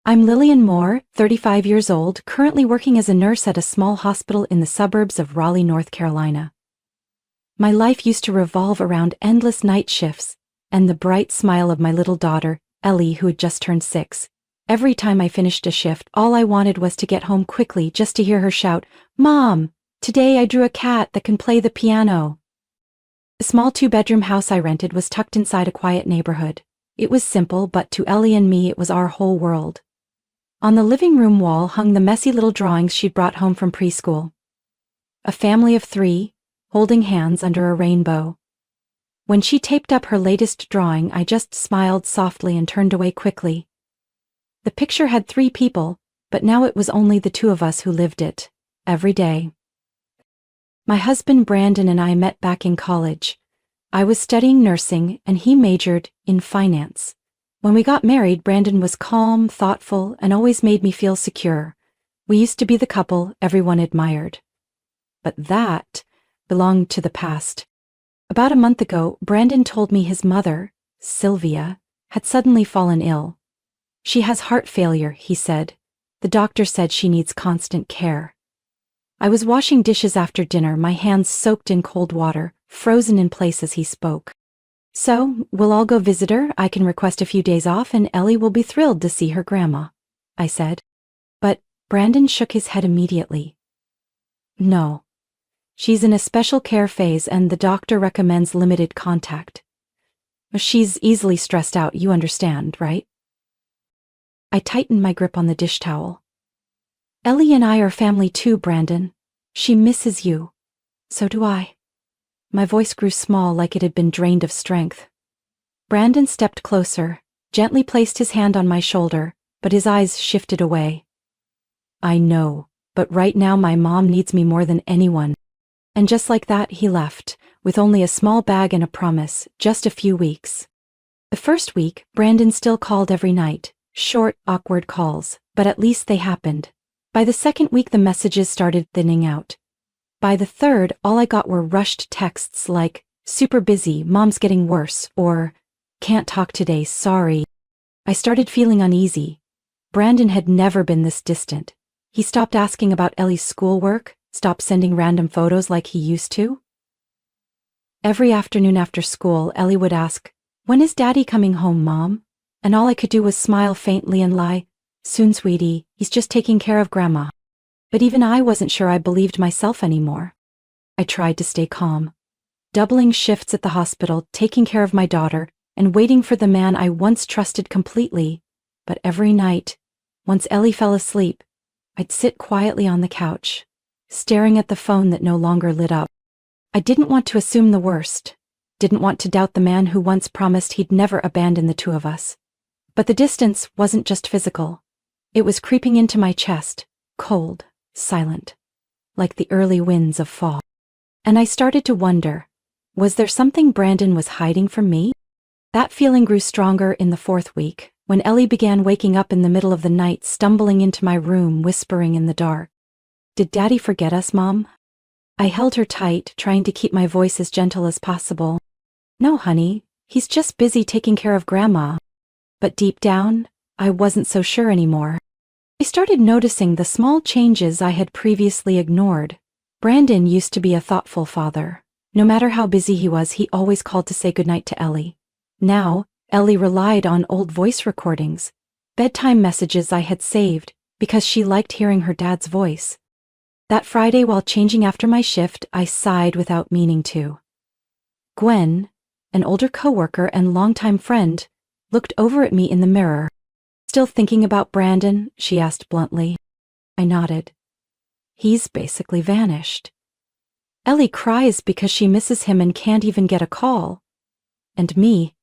I'm Lillian Moore, 35 years old, currently working as a nurse at a small hospital in the suburbs of Raleigh, North Carolina. My life used to revolve around endless night shifts and the bright smile of my little daughter, Ellie, who had just turned 6. Every time I finished a shift, all I wanted was to get home quickly just to hear her shout, "Mom, today I drew a cat that can play the piano." The small 2-bedroom house I rented was tucked inside a quiet neighborhood. It was simple, but to Ellie and me it was our whole world. On the living room wall hung the messy little drawings she'd brought home from preschool. A family of 3, holding hands under a rainbow. When she taped up her latest drawing, I just smiled softly and turned away quickly. The picture had 3 people, but now it was only the 2 of us who lived it, every day. My husband Brandon and I met back in college. I was studying nursing and he majored in finance. When we got married, Brandon was calm, thoughtful, and always made me feel secure. We used to be the couple everyone admired. But that belonged to the past. About a month ago, Brandon told me his mother, Sylvia, had suddenly fallen ill. She has heart failure, he said. The doctor said she needs constant care. I was washing dishes after dinner, my hands soaked in cold water, frozen in place as he spoke. "So, we'll all go visit her, I can request a few days off, and Ellie will be thrilled to see her grandma," I said. But Brandon shook his head immediately. "No. She's in a special care phase and the doctor recommends limited contact. She's easily stressed out, you understand, right?" I tightened my grip on the dish towel. "Ellie and I are family too, Brandon. She misses you. So do I." My voice grew small, like it had been drained of strength. Brandon stepped closer, gently placed his hand on my shoulder, but his eyes shifted away. "I know, but right now my mom needs me more than anyone." And just like that, he left, with only a small bag and a promise, just a few weeks. The first week, Brandon still called every night, short, awkward calls, but at least they happened. By the second week, the messages started thinning out. By the third, all I got were rushed texts like, "Super busy, mom's getting worse," or "Can't talk today, sorry." I started feeling uneasy. Brandon had never been this distant. He stopped asking about Ellie's schoolwork, stopped sending random photos like he used to. Every afternoon after school, Ellie would ask, "When is Daddy coming home, Mom?" And all I could do was smile faintly and lie, "Soon, sweetie, he's just taking care of Grandma." But even I wasn't sure I believed myself anymore. I tried to stay calm, doubling shifts at the hospital, taking care of my daughter, and waiting for the man I once trusted completely. But every night, once Ellie fell asleep, I'd sit quietly on the couch, staring at the phone that no longer lit up. I didn't want to assume the worst, didn't want to doubt the man who once promised he'd never abandon the 2 of us. But the distance wasn't just physical. It was creeping into my chest, cold, silent, like the early winds of fall. And I started to wonder, was there something Brandon was hiding from me? That feeling grew stronger in the 4th week, when Ellie began waking up in the middle of the night, stumbling into my room, whispering in the dark, "Did Daddy forget us, Mom?" I held her tight, trying to keep my voice as gentle as possible. "No, honey, he's just busy taking care of Grandma." But deep down, I wasn't so sure anymore. I started noticing the small changes I had previously ignored. Brandon used to be a thoughtful father. No matter how busy he was, he always called to say goodnight to Ellie. Now, Ellie relied on old voice recordings, bedtime messages I had saved, because she liked hearing her dad's voice. That Friday, while changing after my shift, I sighed without meaning to. Gwen, an older coworker and longtime friend, looked over at me in the mirror. "Still thinking about Brandon?" she asked bluntly. I nodded. "He's basically vanished." "Ellie cries because she misses him and can't even get a call. And me,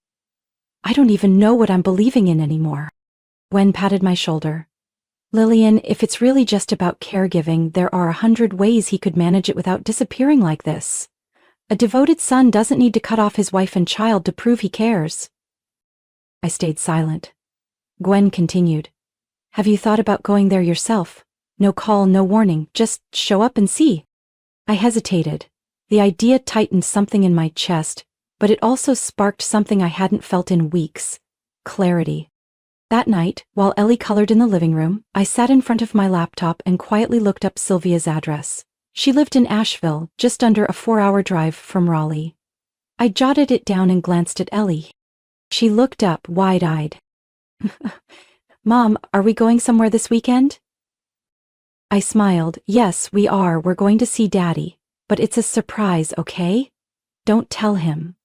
I don't even know what I'm believing in anymore." Gwen patted my shoulder. "Lillian, if it's really just about caregiving, there are 100 ways he could manage it without disappearing like this. A devoted son doesn't need to cut off his wife and child to prove he cares." I stayed silent. Gwen continued, "Have you thought about going there yourself? No call, no warning, just show up and see." I hesitated. The idea tightened something in my chest, but it also sparked something I hadn't felt in weeks: clarity. That night, while Ellie colored in the living room, I sat in front of my laptop and quietly looked up Sylvia's address. She lived in Asheville, just under a 4-hour drive from Raleigh. I jotted it down and glanced at Ellie. She looked up, wide-eyed. Mom, are we going somewhere this weekend? I smiled. Yes, we are. We're going to see Daddy. But it's a surprise, okay? Don't tell him.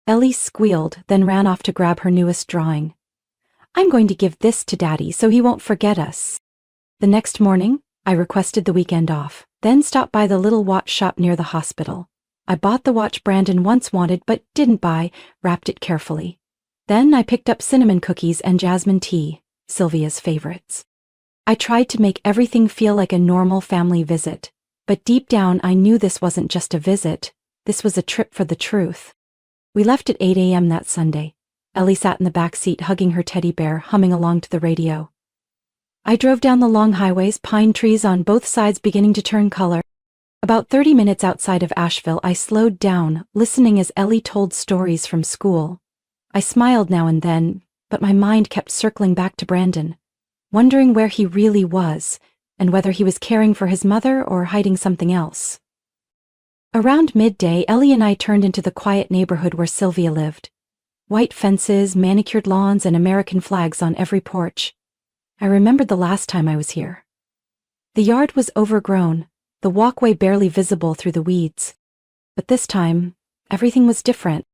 Ellie squealed, then ran off to grab her newest drawing. I'm going to give this to Daddy so he won't forget us. The next morning, I requested the weekend off, then stopped by the little watch shop near the hospital. I bought the watch Brandon once wanted but didn't buy, wrapped it carefully. Then I picked up cinnamon cookies and jasmine tea, Sylvia's favorites. I tried to make everything feel like a normal family visit, but deep down I knew this wasn't just a visit, this was a trip for the truth. We left at 8 a.m. that Sunday. Ellie sat in the back seat hugging her teddy bear, humming along to the radio. I drove down the long highways, pine trees on both sides beginning to turn color. About 30 minutes outside of Asheville, I slowed down, listening as Ellie told stories from school. I smiled now and then, but my mind kept circling back to Brandon, wondering where he really was, and whether he was caring for his mother or hiding something else. Around midday, Ellie and I turned into the quiet neighborhood where Sylvia lived. White fences, manicured lawns, and American flags on every porch. I remembered the last time I was here. The yard was overgrown, the walkway barely visible through the weeds. But this time, everything was different.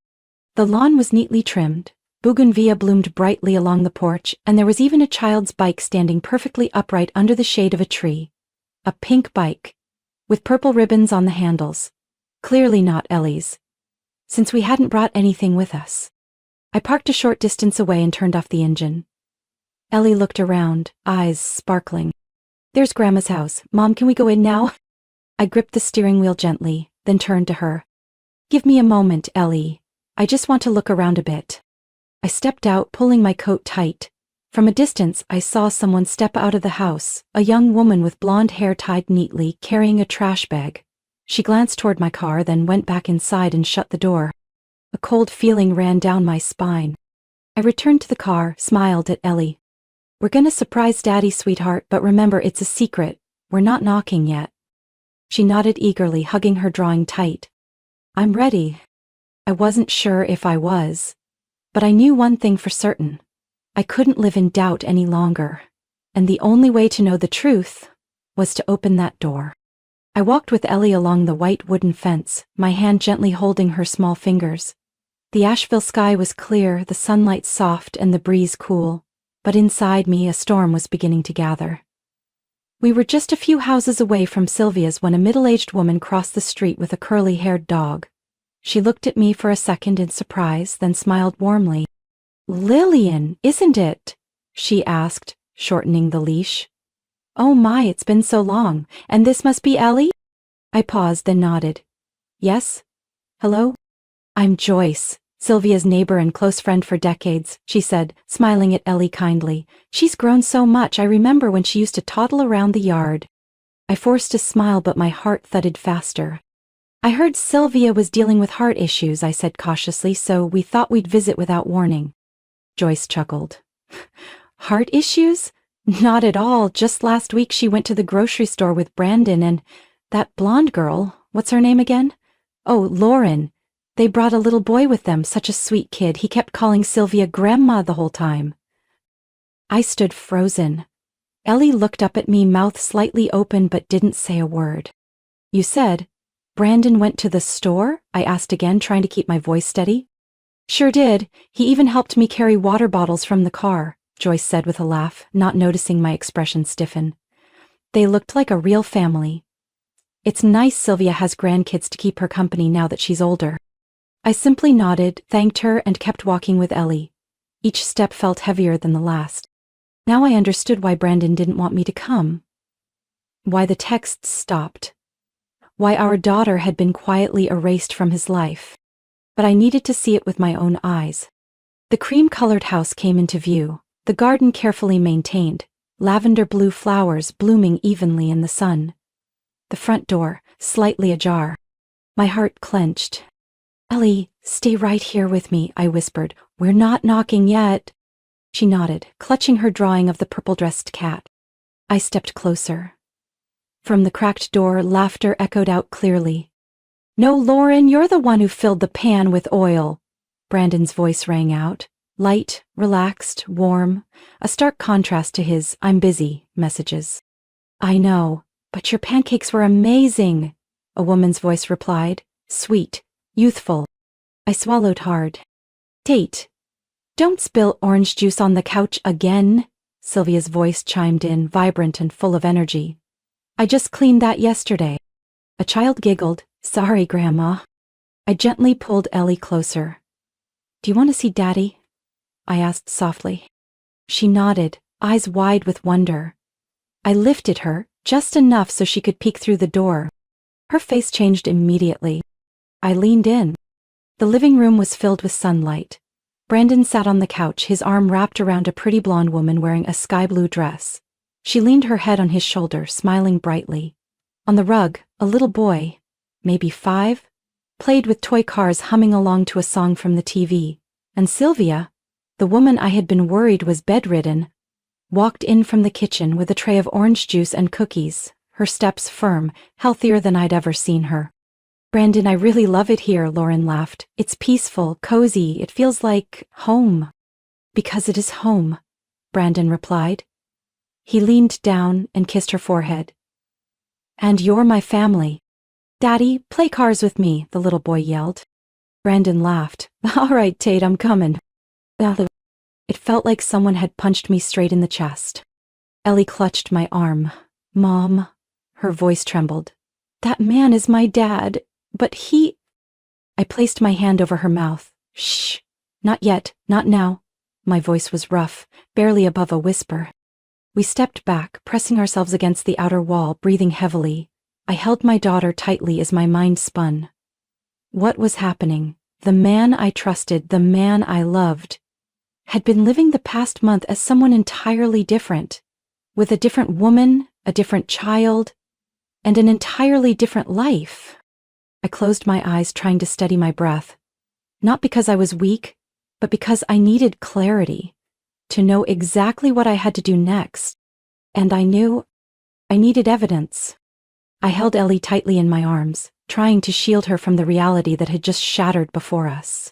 The lawn was neatly trimmed, bougainvillea bloomed brightly along the porch, and there was even a child's bike standing perfectly upright under the shade of a tree. A pink bike, with purple ribbons on the handles. Clearly not Ellie's, since we hadn't brought anything with us. I parked a short distance away and turned off the engine. Ellie looked around, eyes sparkling. There's Grandma's house. Mom, can we go in now? I gripped the steering wheel gently, then turned to her. Give me a moment, Ellie. I just want to look around a bit. I stepped out, pulling my coat tight. From a distance, I saw someone step out of the house, a young woman with blonde hair tied neatly, carrying a trash bag. She glanced toward my car, then went back inside and shut the door. A cold feeling ran down my spine. I returned to the car, smiled at Ellie. We're gonna surprise Daddy, sweetheart, but remember, it's a secret. We're not knocking yet. She nodded eagerly, hugging her drawing tight. I'm ready. I wasn't sure if I was, but I knew one thing for certain. I couldn't live in doubt any longer, and the only way to know the truth was to open that door. I walked with Ellie along the white wooden fence, my hand gently holding her small fingers. The Asheville sky was clear, the sunlight soft and the breeze cool, but inside me a storm was beginning to gather. We were just a few houses away from Sylvia's when a middle-aged woman crossed the street with a curly-haired dog. She looked at me for a second in surprise, then smiled warmly. Lillian, isn't it? She asked, shortening the leash. Oh my, it's been so long, and this must be Ellie? I paused, then nodded. Yes? Hello? I'm Joyce, Sylvia's neighbor and close friend for decades, she said, smiling at Ellie kindly. She's grown so much, I remember when she used to toddle around the yard. I forced a smile, but my heart thudded faster. I heard Sylvia was dealing with heart issues, I said cautiously, so we thought we'd visit without warning. Joyce chuckled. Heart issues? Not at all. Just last week she went to the grocery store with Brandon and that blonde girl, what's her name again? Oh, Lauren. They brought a little boy with them, such a sweet kid. He kept calling Sylvia Grandma the whole time. I stood frozen. Ellie looked up at me, mouth slightly open, but didn't say a word. You said, Brandon went to the store? I asked again, trying to keep my voice steady. Sure did. He even helped me carry water bottles from the car, Joyce said with a laugh, not noticing my expression stiffen. They looked like a real family. It's nice Sylvia has grandkids to keep her company now that she's older. I simply nodded, thanked her, and kept walking with Ellie. Each step felt heavier than the last. Now I understood why Brandon didn't want me to come. Why the texts stopped. Why our daughter had been quietly erased from his life. But I needed to see it with my own eyes. The cream-colored house came into view, the garden carefully maintained, lavender blue flowers blooming evenly in the sun. The front door, slightly ajar. My heart clenched. Ellie, stay right here with me, I whispered. We're not knocking yet. She nodded, clutching her drawing of the purple-dressed cat. I stepped closer. From the cracked door, laughter echoed out clearly. "No, Lauren, you're the one who filled the pan with oil." Brandon's voice rang out, light, relaxed, warm, a stark contrast to his "I'm busy" messages. "I know, but your pancakes were amazing," a woman's voice replied, sweet, youthful. I swallowed hard. "Tate, don't spill orange juice on the couch again," Sylvia's voice chimed in, vibrant and full of energy. "I just cleaned that yesterday." A child giggled. "Sorry, Grandma." I gently pulled Ellie closer. "Do you want to see Daddy?" I asked softly. She nodded, eyes wide with wonder. I lifted her, just enough so she could peek through the door. Her face changed immediately. I leaned in. The living room was filled with sunlight. Brandon sat on the couch, his arm wrapped around a pretty blonde woman wearing a sky-blue dress. She leaned her head on his shoulder, smiling brightly. On the rug, a little boy, maybe 5, played with toy cars, humming along to a song from the TV. And Sylvia, the woman I had been worried was bedridden, walked in from the kitchen with a tray of orange juice and cookies, her steps firm, healthier than I'd ever seen her. "Brandon, I really love it here," Lauren laughed. "It's peaceful, cozy, it feels like home." "Because it is home," Brandon replied. He leaned down and kissed her forehead. "And you're my family." "Daddy, play cars with me," the little boy yelled. Brandon laughed. "All right, Tate, I'm coming." It felt like someone had punched me straight in the chest. Ellie clutched my arm. "Mom," her voice trembled. "That man is my dad, but he—" I placed my hand over her mouth. "Shh, not yet, not now." My voice was rough, barely above a whisper. We stepped back, pressing ourselves against the outer wall, breathing heavily. I held my daughter tightly as my mind spun. What was happening? The man I trusted, the man I loved, had been living the past month as someone entirely different, with a different woman, a different child, and an entirely different life. I closed my eyes, trying to steady my breath, not because I was weak, but because I needed clarity, to know exactly what I had to do next. And I knew I needed evidence. I held Ellie tightly in my arms, trying to shield her from the reality that had just shattered before us.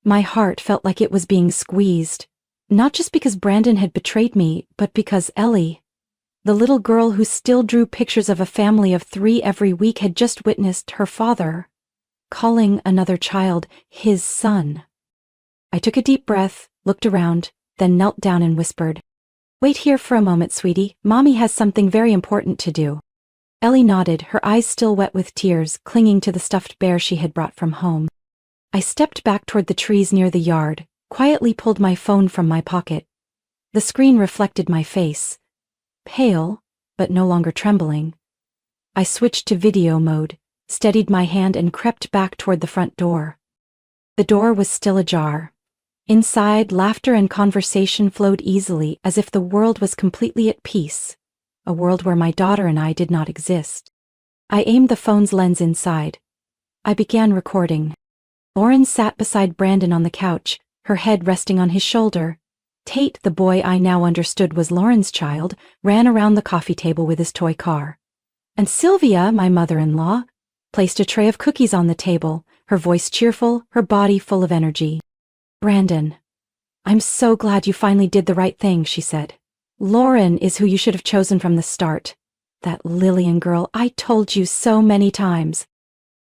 My heart felt like it was being squeezed, not just because Brandon had betrayed me, but because Ellie, the little girl who still drew pictures of a family of 3 every week, had just witnessed her father calling another child his son. I took a deep breath, looked around, then knelt down and whispered, "Wait here for a moment, sweetie. Mommy has something very important to do." Ellie nodded, her eyes still wet with tears, clinging to the stuffed bear she had brought from home. I stepped back toward the trees near the yard, quietly pulled my phone from my pocket. The screen reflected my face, pale, but no longer trembling. I switched to video mode, steadied my hand, and crept back toward the front door. The door was still ajar. Inside, laughter and conversation flowed easily, as if the world was completely at peace, a world where my daughter and I did not exist. I aimed the phone's lens inside. I began recording. Lauren sat beside Brandon on the couch, her head resting on his shoulder. Tate, the boy I now understood was Lauren's child, ran around the coffee table with his toy car. And Sylvia, my mother-in-law, placed a tray of cookies on the table, her voice cheerful, her body full of energy. "Brandon, I'm so glad you finally did the right thing," she said. "Lauren is who you should have chosen from the start. That Lillian girl, I told you so many times."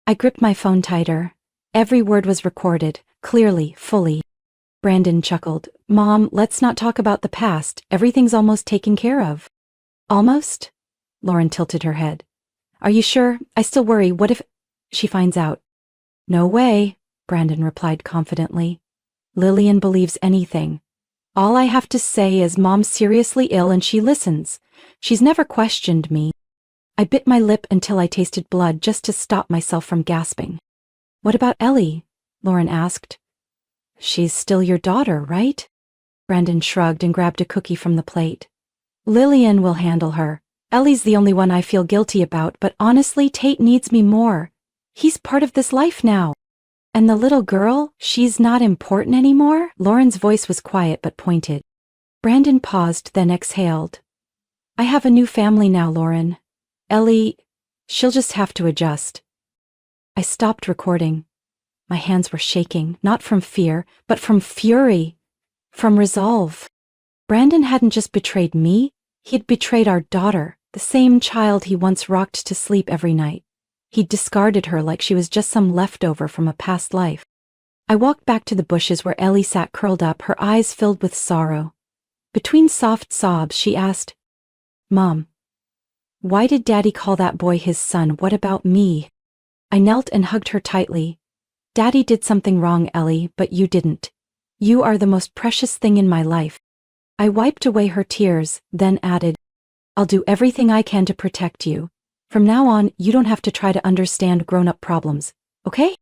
I gripped my phone tighter. Every word was recorded, clearly, fully. Brandon chuckled. "Mom, let's not talk about the past. Everything's almost taken care of." "Almost?" Lauren tilted her head. "Are you sure? I still worry. What if she finds out?" "No way," Brandon replied confidently. "Lillian believes anything. All I have to say is Mom's seriously ill and she listens. She's never questioned me." I bit my lip until I tasted blood just to stop myself from gasping. "What about Ellie?" Lauren asked. "She's still your daughter, right?" Brandon shrugged and grabbed a cookie from the plate. "Lillian will handle her. Ellie's the only one I feel guilty about, but honestly, Tate needs me more. He's part of this life now. And the little girl, she's not important anymore?" Lauren's voice was quiet but pointed. Brandon paused, then exhaled. I have a new family now, Lauren. Ellie, she'll just have to adjust. I stopped recording. My hands were shaking, not from fear, but from fury, from resolve. Brandon hadn't just betrayed me, he'd betrayed our daughter, the same child he once rocked to sleep every night. He'd discarded her like she was just some leftover from a past life. I walked back to the bushes where Ellie sat curled up, her eyes filled with sorrow. Between soft sobs, she asked, Mom, why did Daddy call that boy his son? What about me? I knelt and hugged her tightly. Daddy did something wrong, Ellie, but you didn't. You are the most precious thing in my life. I wiped away her tears, then added, I'll do everything I can to protect you. From now on, you don't have to try to understand grown-up problems, okay?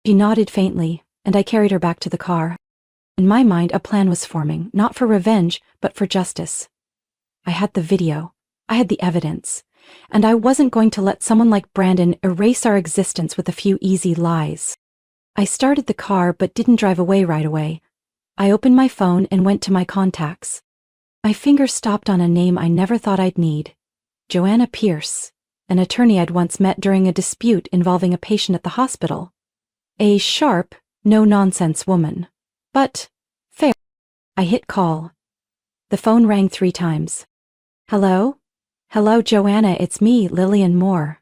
She nodded faintly, and I carried her back to the car. In my mind, a plan was forming, not for revenge, but for justice. I had the video. I had the evidence. And I wasn't going to let someone like Brandon erase our existence with a few easy lies. I started the car but didn't drive away right away. I opened my phone and went to my contacts. My finger stopped on a name I never thought I'd need. Joanna Pierce, an attorney I'd once met during a dispute involving a patient at the hospital. A sharp, no-nonsense woman. But fair. I hit call. The phone rang 3 times. Hello? Hello, Joanna, it's me, Lillian Moore.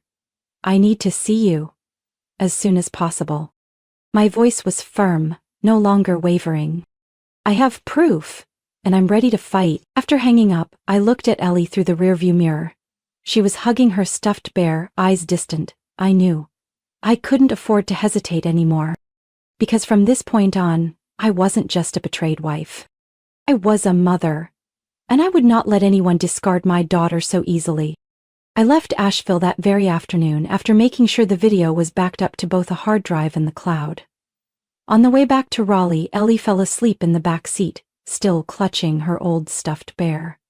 I need to see you. As soon as possible. My voice was firm, no longer wavering. I have proof, and I'm ready to fight. After hanging up, I looked at Ellie through the rearview mirror. She was hugging her stuffed bear, eyes distant. I knew. I couldn't afford to hesitate anymore. Because from this point on, I wasn't just a betrayed wife. I was a mother. And I would not let anyone discard my daughter so easily. I left Asheville that very afternoon after making sure the video was backed up to both a hard drive and the cloud. On the way back to Raleigh, Ellie fell asleep in the back seat, still clutching her old stuffed bear.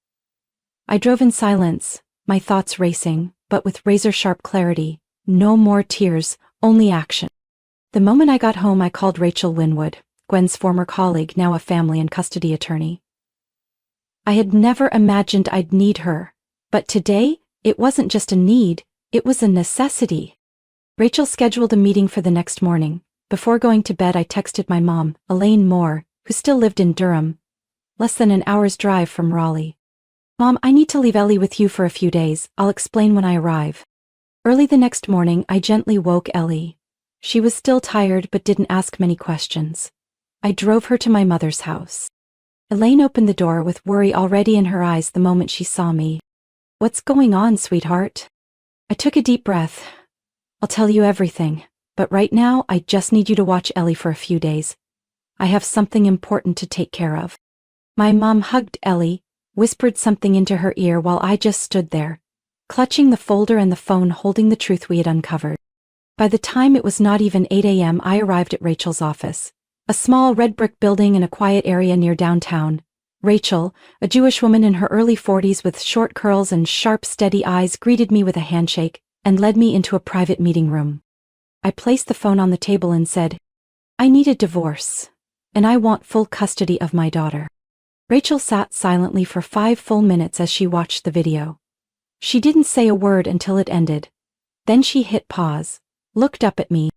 I drove in silence, my thoughts racing, but with razor-sharp clarity. No more tears, only action. The moment I got home, I called Rachel Winwood, Gwen's former colleague, now a family and custody attorney. I had never imagined I'd need her, but today, it wasn't just a need, it was a necessity. Rachel scheduled a meeting for the next morning. Before going to bed, I texted my mom, Elaine Moore, who still lived in Durham, less than an hour's drive from Raleigh. Mom, I need to leave Ellie with you for a few days. I'll explain when I arrive. Early the next morning, I gently woke Ellie. She was still tired but didn't ask many questions. I drove her to my mother's house. Elaine opened the door with worry already in her eyes the moment she saw me. What's going on, sweetheart? I took a deep breath. I'll tell you everything, but right now I just need you to watch Ellie for a few days. I have something important to take care of. My mom hugged Ellie, whispered something into her ear while I just stood there, clutching the folder and the phone, holding the truth we had uncovered. By the time it was not even 8 a.m., I arrived at Rachel's office, a small red brick building in a quiet area near downtown. Rachel, a Jewish woman in her early 40s with short curls and sharp, steady eyes, greeted me with a handshake and led me into a private meeting room. I placed the phone on the table and said, I need a divorce, and I want full custody of my daughter. Rachel sat silently for 5 full minutes as she watched the video. She didn't say a word until it ended. Then she hit pause, looked up at me.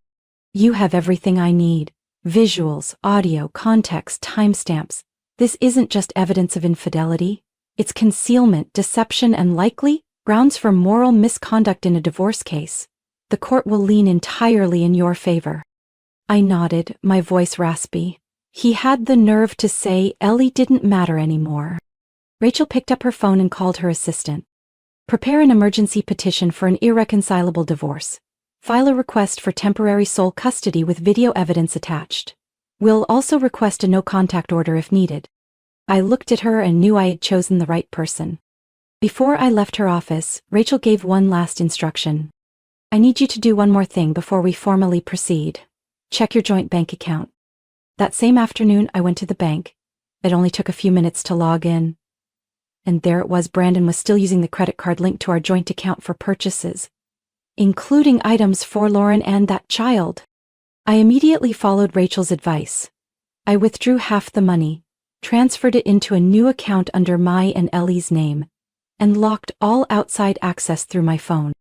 You have everything I need. Visuals, audio, context, timestamps. This isn't just evidence of infidelity. It's concealment, deception, and likely grounds for moral misconduct in a divorce case. The court will lean entirely in your favor. I nodded, my voice raspy. He had the nerve to say Ellie didn't matter anymore. Rachel picked up her phone and called her assistant. Prepare an emergency petition for an irreconcilable divorce. File a request for temporary sole custody with video evidence attached. We'll also request a no-contact order if needed. I looked at her and knew I had chosen the right person. Before I left her office, Rachel gave one last instruction. I need you to do one more thing before we formally proceed. Check your joint bank account. That same afternoon, I went to the bank. It only took a few minutes to log in. And there it was, Brandon was still using the credit card linked to our joint account for purchases, including items for Lauren and that child. I immediately followed Rachel's advice. I withdrew half the money, transferred it into a new account under my and Ellie's name, and locked all outside access through my phone.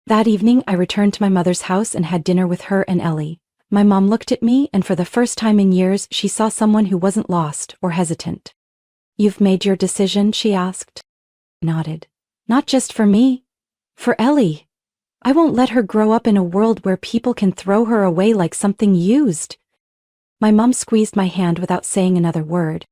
That evening, I returned to my mother's house and had dinner with her and Ellie. My mom looked at me, and for the first time in years, she saw someone who wasn't lost or hesitant. "You've made your decision?" she asked. I nodded. "Not just for me. For Ellie. I won't let her grow up in a world where people can throw her away like something used." My mom squeezed my hand without saying another word.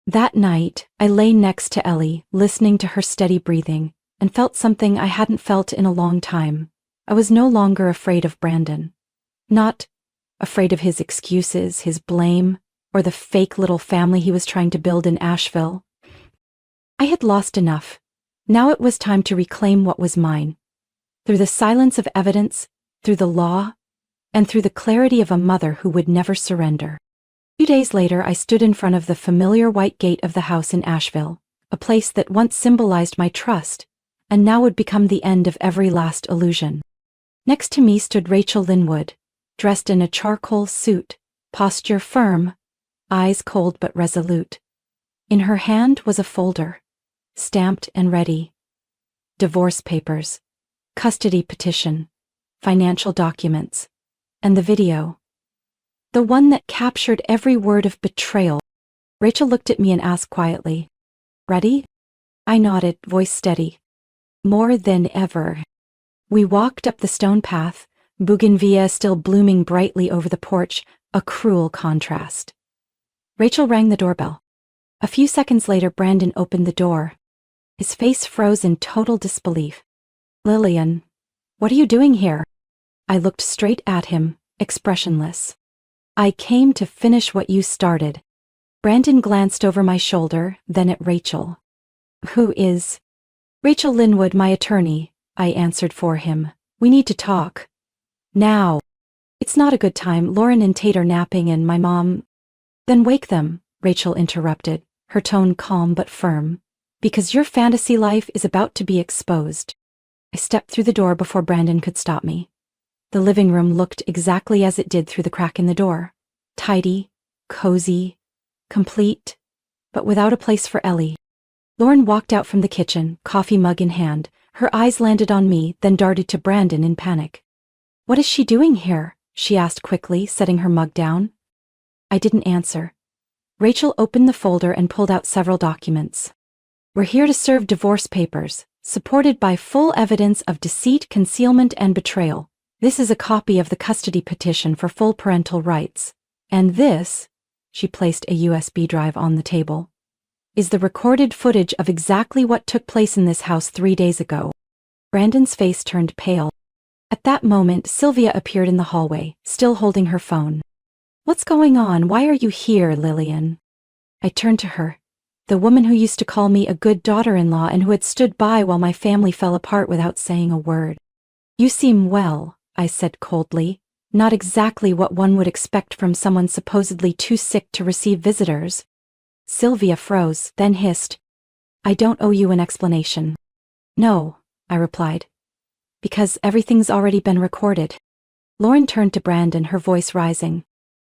That night, I lay next to Ellie, listening to her steady breathing, and felt something I hadn't felt in a long time. I was no longer afraid of Brandon. Not afraid of his excuses, his blame, or the fake little family he was trying to build in Asheville. I had lost enough. Now it was time to reclaim what was mine. Through the silence of evidence, through the law, and through the clarity of a mother who would never surrender. 2 days later, I stood in front of the familiar white gate of the house in Asheville, a place that once symbolized my trust, and now would become the end of every last illusion. Next to me stood Rachel Linwood, dressed in a charcoal suit, posture firm, eyes cold but resolute. In her hand was a folder, stamped and ready. Divorce papers, custody petition, financial documents, and the video. The one that captured every word of betrayal. Rachel looked at me and asked quietly, "Ready?" I nodded, voice steady. "More than ever." We walked up the stone path, bougainvillea still blooming brightly over the porch, a cruel contrast. Rachel rang the doorbell. A few seconds later, Brandon opened the door. His face froze in total disbelief. "Lillian, what are you doing here?" I looked straight at him, expressionless. "I came to finish what you started." Brandon glanced over my shoulder, then at Rachel. "Who is?" "Rachel Linwood, my attorney," I answered for him. "We need to talk. Now." "It's not a good time. Lauren and Tate are napping and my mom—" "Then wake them," Rachel interrupted, her tone calm but firm. "Because your fantasy life is about to be exposed." I stepped through the door before Brandon could stop me. The living room looked exactly as it did through the crack in the door. Tidy, cozy, complete, but without a place for Ellie. Lauren walked out from the kitchen, coffee mug in hand. Her eyes landed on me, then darted to Brandon in panic. "What is she doing here?" she asked quickly, setting her mug down. I didn't answer. Rachel opened the folder and pulled out several documents. "We're here to serve divorce papers, supported by full evidence of deceit, concealment, and betrayal. This is a copy of the custody petition for full parental rights. And this," she placed a USB drive on the table, "is the recorded footage of exactly what took place in this house 3 days ago." Brandon's face turned pale. At that moment, Sylvia appeared in the hallway, still holding her phone. "What's going on? Why are you here, Lillian?" I turned to her, the woman who used to call me a good daughter-in-law and who had stood by while my family fell apart without saying a word. "You seem well," I said coldly, not exactly what one would expect from someone supposedly too sick to receive visitors. Sylvia froze, then hissed, "I don't owe you an explanation." "No," I replied, "because everything's already been recorded." Lauren turned to Brandon, her voice rising.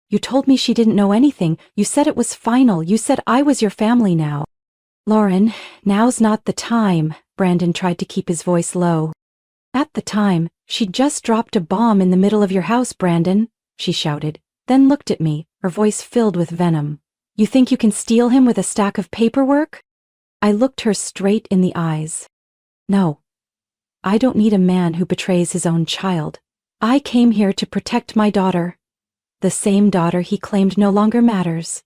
"You told me she didn't know anything. You said it was final. You said I was your family now." "Lauren, now's not the time," Brandon tried to keep his voice low. "At the time, she just dropped a bomb in the middle of your house, Brandon," she shouted, then looked at me, her voice filled with venom. "You think you can steal him with a stack of paperwork?" I looked her straight in the eyes. "No. I don't need a man who betrays his own child. I came here to protect my daughter. The same daughter he claimed no longer matters."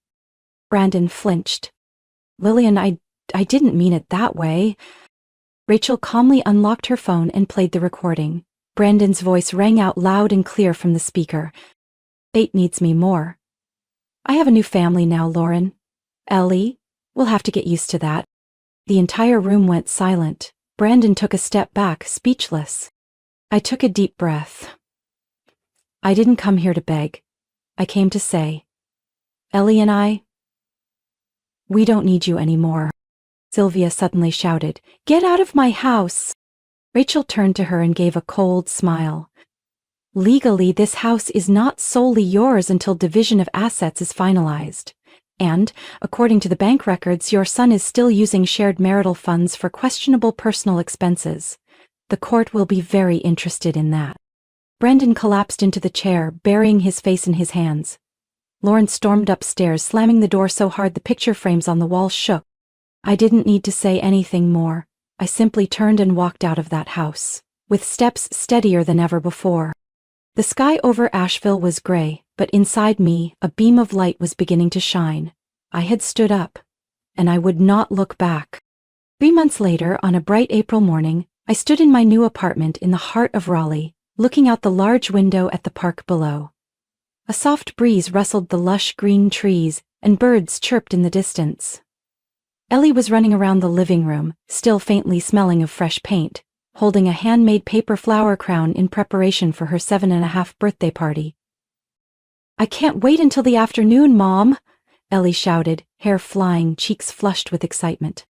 Brandon flinched. "Lillian, I didn't mean it that way." Rachel calmly unlocked her phone and played the recording. Brandon's voice rang out loud and clear from the speaker. "Fate needs me more. I have a new family now, Lauren. Ellie, we'll have to get used to that." The entire room went silent. Brandon took a step back, speechless. I took a deep breath. "I didn't come here to beg. I came to say, Ellie and we don't need you anymore." Sylvia suddenly shouted, "Get out of my house!" Rachel turned to her and gave a cold smile. "Legally, this house is not solely yours until division of assets is finalized. And, according to the bank records, your son is still using shared marital funds for questionable personal expenses. The court will be very interested in that." Brandon collapsed into the chair, burying his face in his hands. Lauren stormed upstairs, slamming the door so hard the picture frames on the wall shook. I didn't need to say anything more. I simply turned and walked out of that house, with steps steadier than ever before. The sky over Asheville was gray, but inside me, a beam of light was beginning to shine. I had stood up, and I would not look back. 3 months later, on a bright April morning, I stood in my new apartment in the heart of Raleigh, looking out the large window at the park below. A soft breeze rustled the lush green trees, and birds chirped in the distance. Ellie was running around the living room, still faintly smelling of fresh paint, holding a handmade paper flower crown in preparation for her 7.5 birthday party. "I can't wait until the afternoon, Mom," Ellie shouted, hair flying, cheeks flushed with excitement.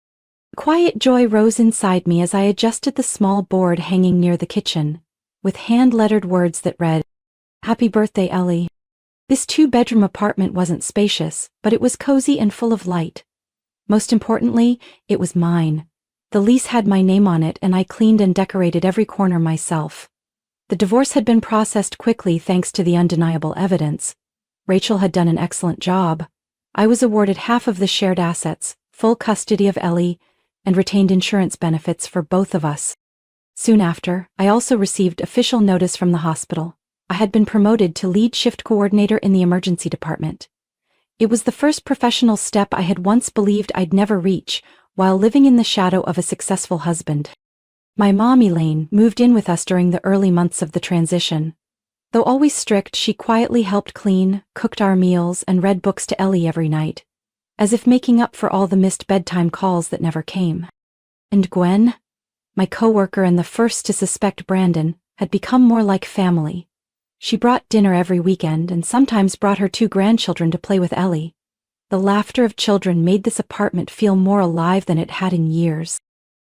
Quiet joy rose inside me as I adjusted the small board hanging near the kitchen, with hand-lettered words that read, "Happy birthday, Ellie." This 2-bedroom apartment wasn't spacious, but it was cozy and full of light. Most importantly, it was mine. The lease had my name on it, and I cleaned and decorated every corner myself. The divorce had been processed quickly thanks to the undeniable evidence. Rachel had done an excellent job. I was awarded half of the shared assets, full custody of Ellie, and retained insurance benefits for both of us. Soon after, I also received official notice from the hospital. I had been promoted to lead shift coordinator in the emergency department. It was the first professional step I had once believed I'd never reach, while living in the shadow of a successful husband. My mom, Elaine, moved in with us during the early months of the transition. Though always strict, she quietly helped clean, cooked our meals, and read books to Ellie every night, as if making up for all the missed bedtime calls that never came. And Gwen, my coworker and the first to suspect Brandon, had become more like family. She brought dinner every weekend and sometimes brought her 2 grandchildren to play with Ellie. The laughter of children made this apartment feel more alive than it had in years.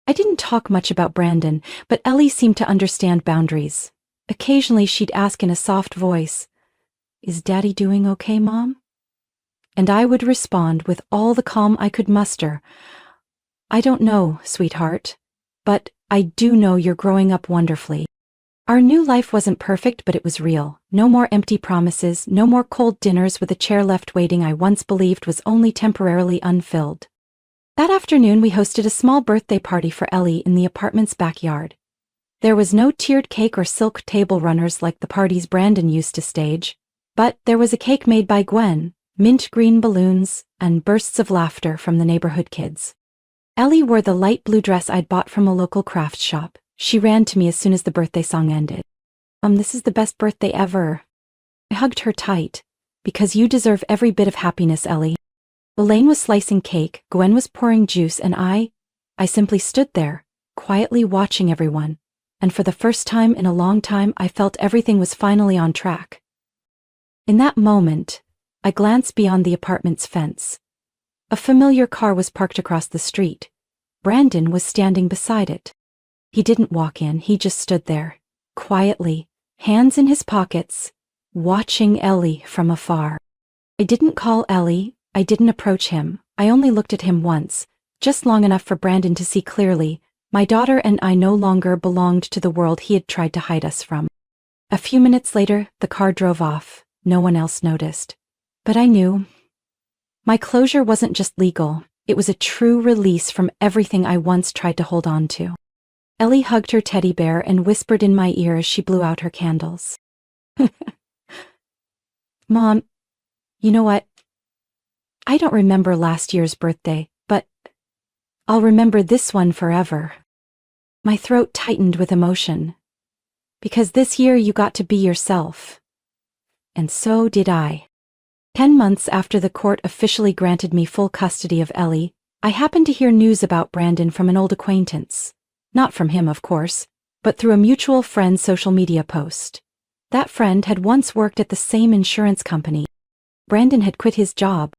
I didn't talk much about Brandon, but Ellie seemed to understand boundaries. Occasionally she'd ask in a soft voice, "Is Daddy doing okay, Mom?" And I would respond with all the calm I could muster, "I don't know, sweetheart, but I do know you're growing up wonderfully." Our new life wasn't perfect, but it was real. No more empty promises, no more cold dinners with a chair left waiting I once believed was only temporarily unfilled. That afternoon we hosted a small birthday party for Ellie in the apartment's backyard. There was no tiered cake or silk table runners like the parties Brandon used to stage, but there was a cake made by Gwen, mint green balloons, and bursts of laughter from the neighborhood kids. Ellie wore the light blue dress I'd bought from a local craft shop. She ran to me as soon as the birthday song ended. This is the best birthday ever." I hugged her tight. "Because you deserve every bit of happiness, Ellie." Elaine was slicing cake, Gwen was pouring juice, and I simply stood there, quietly watching everyone. And for the first time in a long time, I felt everything was finally on track. In that moment, I glanced beyond the apartment's fence. A familiar car was parked across the street. Brandon was standing beside it. He didn't walk in, he just stood there, quietly, hands in his pockets, watching Ellie from afar. I didn't call Ellie, I didn't approach him, I only looked at him once, just long enough for Brandon to see clearly, my daughter and I no longer belonged to the world he had tried to hide us from. A few minutes later, the car drove off, no one else noticed. But I knew. My closure wasn't just legal, it was a true release from everything I once tried to hold on to. Ellie hugged her teddy bear and whispered in my ear as she blew out her candles. "Mom, you know what? I don't remember last year's birthday, but I'll remember this one forever." My throat tightened with emotion. "Because this year you got to be yourself." And so did I. 10 months after the court officially granted me full custody of Ellie, I happened to hear news about Brandon from an old acquaintance. Not from him, of course, but through a mutual friend's social media post. That friend had once worked at the same insurance company. Brandon had quit his job.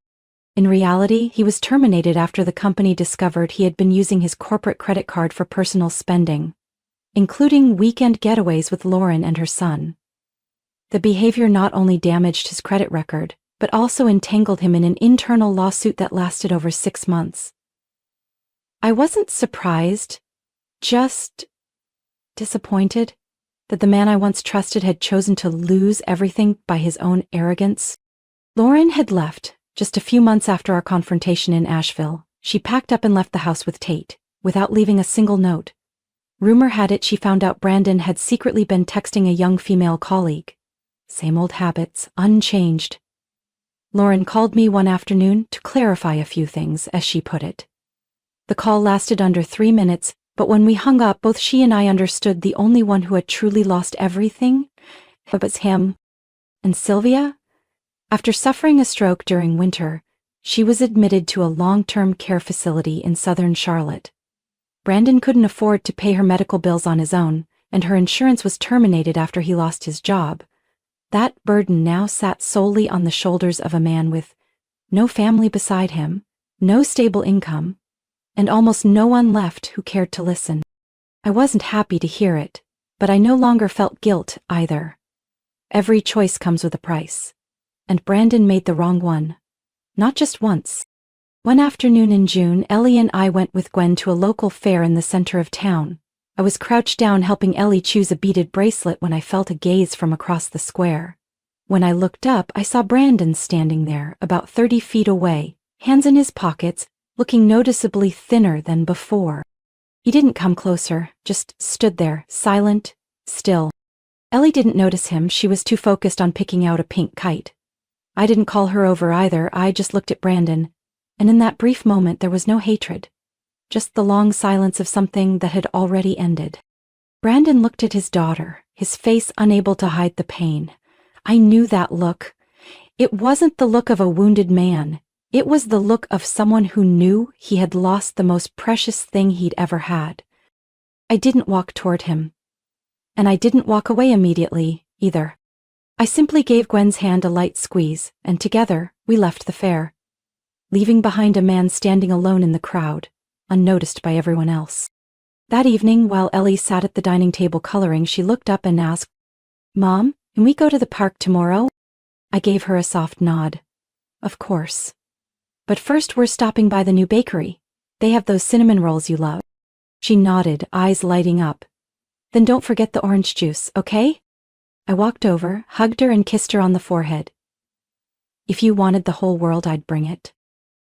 In reality, he was terminated after the company discovered he had been using his corporate credit card for personal spending, including weekend getaways with Lauren and her son. The behavior not only damaged his credit record, but also entangled him in an internal lawsuit that lasted over 6 months. I wasn't surprised, just disappointed that the man I once trusted had chosen to lose everything by his own arrogance. Lauren had left just a few months after our confrontation in Asheville. She packed up and left the house with Tate, without leaving a single note. Rumor had it she found out Brandon had secretly been texting a young female colleague. Same old habits, unchanged. Lauren called me one afternoon to clarify a few things, as she put it. The call lasted under 3 minutes, but when we hung up, both she and I understood the only one who had truly lost everything was him. And Sylvia? After suffering a stroke during winter, she was admitted to a long-term care facility in southern Charlotte. Brandon couldn't afford to pay her medical bills on his own, and her insurance was terminated after he lost his job. That burden now sat solely on the shoulders of a man with no family beside him, no stable income, and almost no one left who cared to listen. I wasn't happy to hear it, but I no longer felt guilt either. Every choice comes with a price, and Brandon made the wrong one. Not just once. One afternoon in June, Ellie and I went with Gwen to a local fair in the center of town. I was crouched down helping Ellie choose a beaded bracelet when I felt a gaze from across the square. When I looked up, I saw Brandon standing there, about 30 feet away, hands in his pockets, looking noticeably thinner than before. He didn't come closer, just stood there, silent, still. Ellie didn't notice him, she was too focused on picking out a pink kite. I didn't call her over either, I just looked at Brandon, and in that brief moment there was no hatred, just the long silence of something that had already ended. Brandon looked at his daughter, his face unable to hide the pain. I knew that look. It wasn't the look of a wounded man. It was the look of someone who knew he had lost the most precious thing he'd ever had. I didn't walk toward him. And I didn't walk away immediately, either. I simply gave Gwen's hand a light squeeze, and together, we left the fair, leaving behind a man standing alone in the crowd, unnoticed by everyone else. That evening, while Ellie sat at the dining table coloring, she looked up and asked, "Mom, can we go to the park tomorrow?" I gave her a soft nod. Of course. But first we're stopping by the new bakery. They have those cinnamon rolls you love. She nodded, eyes lighting up. Then don't forget the orange juice, okay? I walked over, hugged her and kissed her on the forehead. If you wanted the whole world, I'd bring it.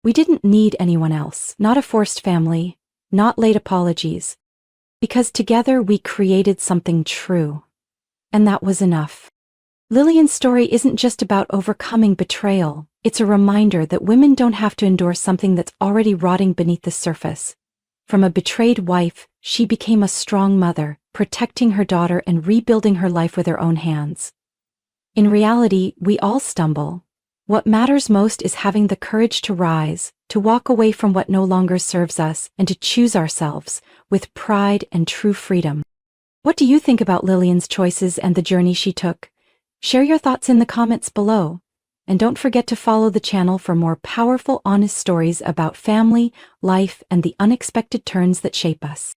We didn't need anyone else, not a forced family, not late apologies. Because together we created something true. And that was enough. Lillian's story isn't just about overcoming betrayal. It's a reminder that women don't have to endure something that's already rotting beneath the surface. From a betrayed wife, she became a strong mother, protecting her daughter and rebuilding her life with her own hands. In reality, we all stumble. What matters most is having the courage to rise, to walk away from what no longer serves us, and to choose ourselves with pride and true freedom. What do you think about Lillian's choices and the journey she took? Share your thoughts in the comments below. And don't forget to follow the channel for more powerful, honest stories about family, life, and the unexpected turns that shape us.